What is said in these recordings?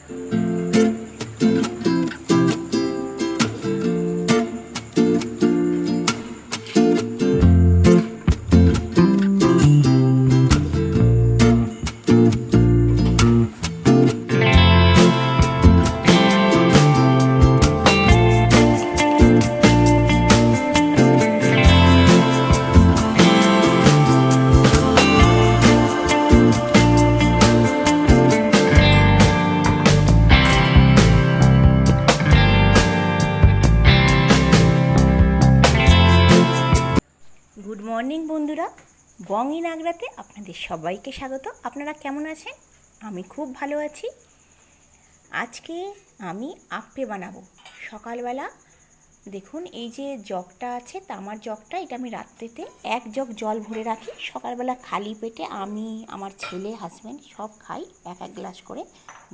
Good morning বন্ধুরা, বং in আগ্রাতে আপনাদের সবাইকে স্বাগত। আপনারা কেমন আছেন? আমি খুব ভালো আছি। আজকে আমি আপ্পে বানাবো। সকালবেলা দেখুন, এই যে জগটা আছে, তামার জগটা, এটা আমি রাত্রিতে 1 জগ জল ভরে রাখি। সকালবেলা খালি পেটে আমি, আমার ছেলে, হাজব্যান্ড সব খাই 1 গ্লাস করে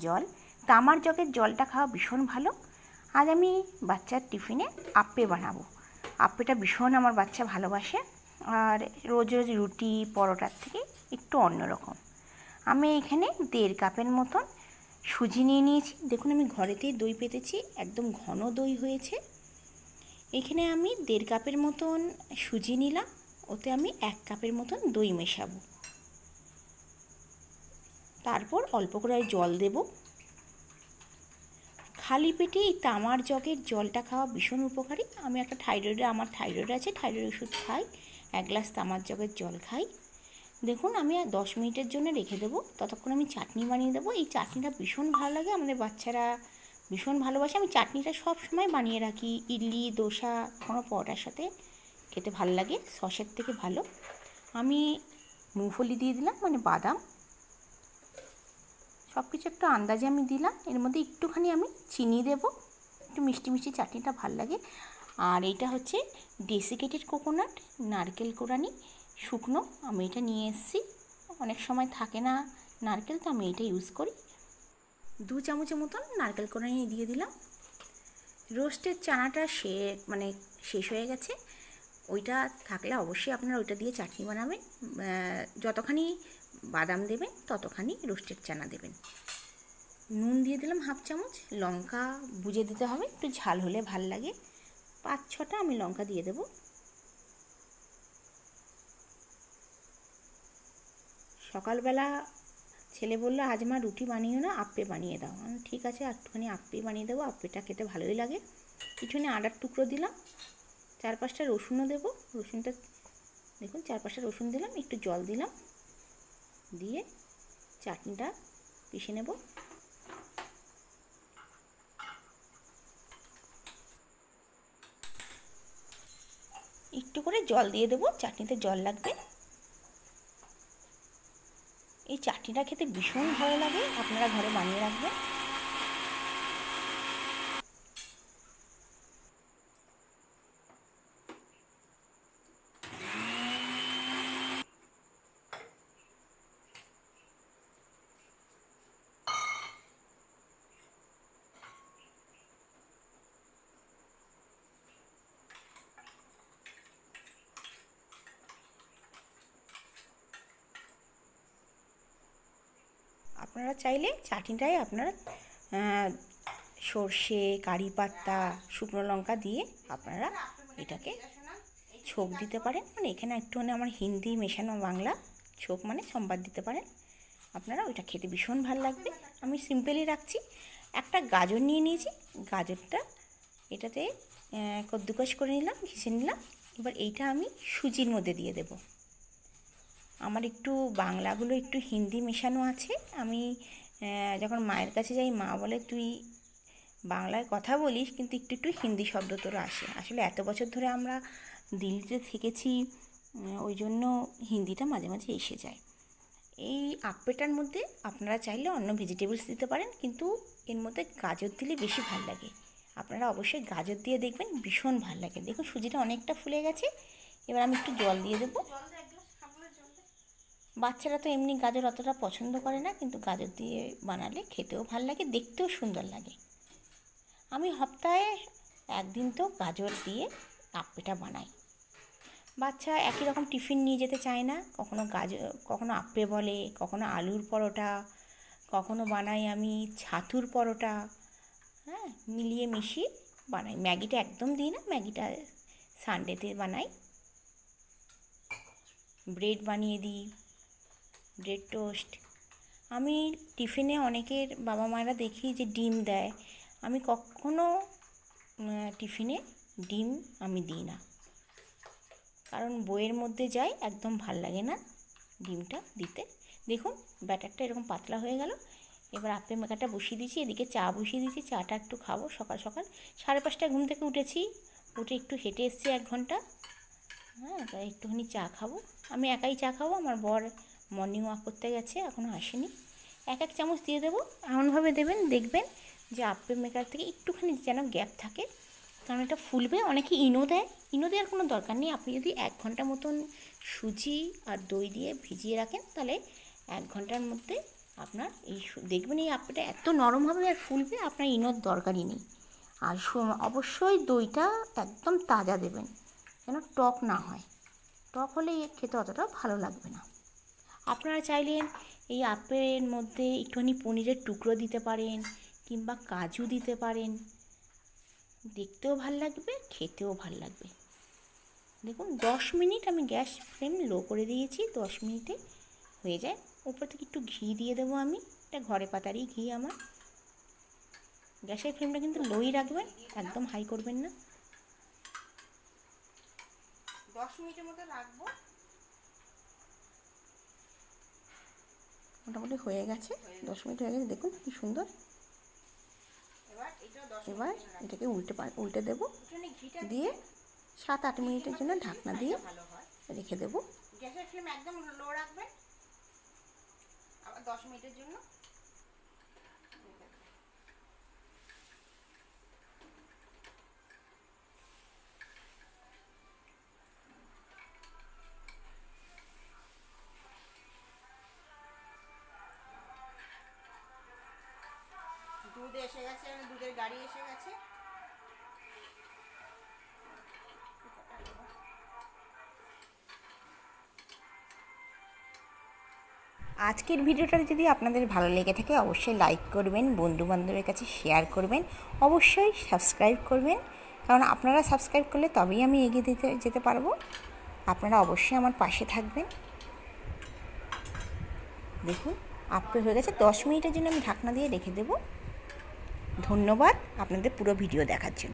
জল। তামার জগের জলটা খাওয়া ভীষণ ভালো। আজ আমি বাচ্চার টিফিনে আপ্পে বানাবো। আপ্পেটা ভীষণ আমার বাচ্চা ভালোবাসে, আর রোজ রোজ রুটি পরোটার থেকে একটু অন্যরকম। আমি এখানে 1.5 কাপের মতন সুজি নিয়ে নিয়েছি। দেখুন, আমি ঘরেতেই দই পেতেছি, একদম ঘন দই হয়েছে। এখানে আমি 1.5 কাপের মতন সুজি নিলাম, ওতে আমি 1 কাপের মতন দই মেশাবো। তারপর অল্প করে জল দেব। খালি পেটে এই তামার জগের জলটা খাওয়া ভীষণ উপকারী। আমি আমার থাইরয়েড আছে, থাইরয়েড ওষুধ খাই, 1 গ্লাস তামার জগের জল খাই। দেখুন, আমি 10 মিনিটের জন্য রেখে দেবো। ততক্ষণ আমি চাটনি বানিয়ে দেবো। এই চাটনিটা ভীষণ ভালো লাগে, আমাদের বাচ্চারা ভীষণ ভালোবাসে। আমি চাটনিটা সব সময় বানিয়ে রাখি, ইডলি, দোসা, কোনো পরোটার সাথে খেতে ভালো লাগে, সসের থেকে ভালো। আমি মুংফলি দিয়ে দিলাম, মানে বাদাম, সব কিছু একটু আন্দাজে আমি দিলাম। এর মধ্যে একটুখানি আমি চিনি দেবো, একটু মিষ্টি মিষ্টি চাটনিটা ভালো লাগে। আর এইটা হচ্ছে ডেসিকেটেড কোকোনাট, নারকেল কোরানি শুকনো, আমি এটা নিয়ে এসেছি। অনেক সময় থাকে না নারকেল, তো আমি এটা ইউজ করি। 2 চামচের মতন নারকেল কোরানি দিয়ে দিলাম। রোস্টের চানাটা শেষ হয়ে গেছে, ওইটা থাকলে অবশ্যই আপনারা ওইটা দিয়ে চাটনি বানাবেন। যতখানি বাদাম দেবেন ততখানি রোস্টেড চানা দেবেন। নুন দিয়ে দিলাম 1/2 চামচ। লঙ্কা বুঝে দিতে হবে, একটু ঝাল হলে ভাল লাগে। 5-6টা আমি লঙ্কা দিয়ে দেব। সকালবেলা ছেলে বললো, আজ মা রুটি বানিও না, আপ্পে বানিয়ে দাও। আমি ঠিক আছে, একটুখানি আপ্পে বানিয়ে দেবো, আপ্পেটা খেতে ভালোই লাগে। কিছুখানি আদার টুকরো দিলাম, 4-5টা রসুনও দেবো। রসুনটা দেখুন, 4-5টা রসুন দিলাম, একটু জল দিলাম, দিয়ে চাটনিটা পিষে নেব। একটু করে জল দিয়ে দেবো, চাটনিতে জল লাগবে। এই চাটনিটা খেতে ভীষণ ভালো লাগে, আপনারা ঘরে বানিয়ে রাখবেন। আপনারা চাইলে চাটনিটায় আপনারা সর্ষে, কারি পাতা, শুকনো লঙ্কা দিয়ে আপনারা এটাকে ছোক দিতে পারেন। মানে এখানে একটুখানি আমার হিন্দি মেশানো বাংলা, ছোক মানে সম্বাদ দিতে পারেন আপনারা। ওইটা খেতে ভীষণ ভালো লাগবে। আমি সিম্পলই রাখছি। একটা গাজর নিয়ে নিয়েছি, গাজরটা এটাতে কদ্দুকস করে নিলাম, ঘিষে নিলাম। এবার এইটা আমি সুজির মধ্যে দিয়ে দেব। আমার একটু বাংলাগুলো একটু হিন্দি মেশানো আছে। আমি যখন মায়ের কাছে যাই, মা বলে, তুই বাংলায় কথা বলিস কিন্তু একটু একটু হিন্দি শব্দ তোর আসে। আসলে এত বছর ধরে আমরা দিল্লিতে থেকেছি, ওই জন্য হিন্দিটা মাঝে মাঝে এসে যায়। এই আপ্পেটার মধ্যে আপনারা চাইলে অন্য ভেজিটেবলস দিতে পারেন, কিন্তু এর মধ্যে গাজর দিলে বেশি ভালো লাগে। আপনারা অবশ্যই গাজর দিয়ে দেখবেন, ভীষণ ভালো লাগে। দেখুন, সুজিটা অনেকটা ফুলে গেছে। এবার আমি একটু জল দিয়ে দেবো। বাচ্চারা তো এমনি গাজর অতটা পছন্দ করে না, কিন্তু গাজর দিয়ে বানালে খেতেও ভালো লাগে, দেখতেও সুন্দর লাগে। আমি সপ্তাহে 1 দিন তো গাজর দিয়ে আপ্পেটা বানাই। বাচ্চা একই রকম টিফিন নিয়ে যেতে চায় না, কখনো গাজর, কখনো আপ্পে বলে, কখনো আলুর পরোটা, কখনো বানাই আমি ছাতুর পরোটা, হ্যাঁ, মিলিয়ে মিশিয়ে বানাই। ম্যাগিটা একদম দিই না, ম্যাগিটা সানডেতে বানাই। ব্রেড বানিয়ে দিই, ব্রেড টোস্ট। আমি টিফিনে অনেকের বাবা মায়েরা দেখি যে ডিম দেয়, আমি কখনো টিফিনে ডিম আমি দিই না, কারণ বইয়ের মধ্যে যায়, একদম ভাল লাগে না ডিমটা দিতে। দেখুন ব্যাটারটা এরকম পাতলা হয়ে গেল। এবার আপেল মেকারটা বসিয়ে দিয়েছি, এদিকে চা বসিয়ে দিয়েছি, চাটা একটু খাবো। সকাল সকাল 5:30টায় ঘুম থেকে উঠেছি, উঠে একটু হেঁটে এসেছি 1 ঘন্টা, হ্যাঁ, তাই একটুখানি চা খাবো। আমি একাই চা খাবো, আমার বর মর্নিং ওয়াক করতে গেছে, এখনও আসেনি। 1 চামচ দিয়ে দেবো, এমনভাবে দেবেন দেখবেন যে আপেল মেকার থেকে একটুখানি যেন গ্যাপ থাকে, কারণ এটা ফুলবে। অনেকে ইনো দেয়, ইনো দেওয়ার কোনো দরকার নেই। আপনি যদি 1 ঘন্টা মতন সুজি আর দই দিয়ে ভিজিয়ে রাখেন, তাহলে 1 ঘন্টার মধ্যে আপনার এই দেখবেন এই আপেলটা এত নরম হবে আর ফুলবে, আপনার ইনোর দরকারই নেই। আর অবশ্যই দইটা একদম তাজা দেবেন, যেন টক না হয়, টক হলে খেতে অতটা ভালো লাগবে না। আপনারা চাইলে এই আপেলের মধ্যে একটুখানি পনিরের টুকরো দিতে পারেন, কিংবা কাজু দিতে পারেন, দেখতেও ভাল লাগবে, খেতেও ভাল লাগবে। দেখুন 10 মিনিট আমি গ্যাস ফ্লেম লো করে দিয়েছি, 10 মিনিটে হয়ে যায়। উপর থেকে একটু ঘি দিয়ে দেবো আমি, এটা ঘরে পাতারই ঘি আমার। গ্যাসের ফ্লেমটা কিন্তু লোই রাখবেন, একদম হাই করবেন না। 10 মিনিটের মতো রাখবো। মোটামুটি হয়ে গেছে, 10 মিনিট হয়ে গেছে, দেখুন কি সুন্দর। এবার এটাকে উল্টে দেবো, দিয়ে 7-8 মিনিটের জন্য ঢাকনা দিয়ে রেখে দেবো। গ্যাসের ফ্লেম একদম লো রাখবেন, আবার 10 মিনিটের জন্য। দুধ এসে গেছে, দুধের গাড়ি এসে গেছে। আজকের ভিডিওটা যদি আপনাদের ভালো লেগে থাকে, অবশ্যই লাইক করবেন, বন্ধুবান্ধবের কাছে শেয়ার করবেন, অবশ্যই সাবস্ক্রাইব করবেন, কারণ আপনারা সাবস্ক্রাইব করলে তবেই আমি এগিয়ে যেতে পারবো। আপনারা অবশ্যই আমার পাশে থাকবেন। দেখুন আপে হয়ে গেছে, 10 মিনিটের জন্য আমি ঢাকনা দিয়ে রেখে দেবো। ধন্যবাদ আপনাদের পুরো ভিডিও দেখার জন্য।